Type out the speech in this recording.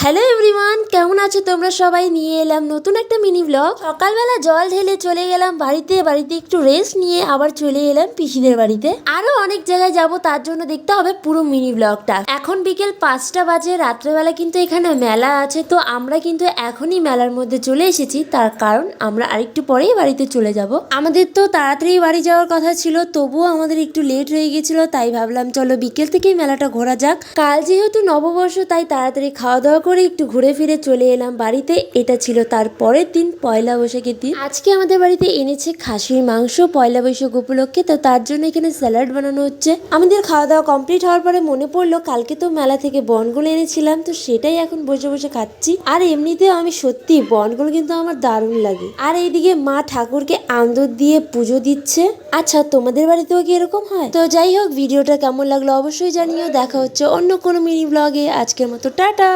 Hello everyone, কেমন আছো তোমরা সবাই? নিয়ে এলাম নতুন একটা মিনি ব্লগ। সকালবেলা জল ঢেলে চলে গেলাম বাড়িতে একটু রেস্ট নিয়ে আবার চলে এলাম পিসিদের বাড়িতে। আরো অনেক জায়গায় যাব, তার জন্য দেখতে হবে পুরো মিনি ব্লগটা। এখন বিকেল 5টা বাজে, রাত্রেবেলা কিন্তু এখানে মেলা আছে, তো আমরা কিন্তু এখনই মেলার মধ্যে চলে এসেছি। তার কারণ আমরা আরেকটু পরেই বাড়িতে চলে যাব। আমাদের তো তাড়াতাড়ি বাড়ি যাওয়ার কথা ছিল, তবুও আমাদের একটু লেট হয়ে গেছিল, তাই ভাবলাম চলো বিকেল থেকেই মেলাটা ঘোরা যাক। কাল যেহেতু নববর্ষ, তাই তাড়াতাড়ি খাওয়া দাওয়া করে একটু ঘুরে ফিরে চলে এলাম বাড়িতে। এটা ছিল তার পরের দিন, পয়লা বৈশাখের দিন। আজকে আমাদের বাড়িতে এনেছে খাসির মাংস পয়লা বৈশাখ উপলক্ষে, তো তার জন্য এখানে স্যালাড বানানো হচ্ছে। আমাদের খাওয়া দাওয়া কমপ্লিট হওয়ার পরে মনে পড়লো কালকে তো মেলা থেকে বনগুলো এনেছিলাম, তো সেটাই এখন বসে বসে খাচ্ছি। আর এমনিতেও আমি সত্যি বনগুলো কিন্তু আমার দারুণ লাগে। আর এইদিকে মা ঠাকুরকে আন্দর দিয়ে পুজো দিচ্ছে। আচ্ছা, তোমাদের বাড়িতেও কি এরকম হয়? তো যাই হোক, ভিডিওটা কেমন লাগলো অবশ্যই জানিও। দেখা হচ্ছে অন্য কোনো মিনি ব্লগে। আজকের মতো টাটা।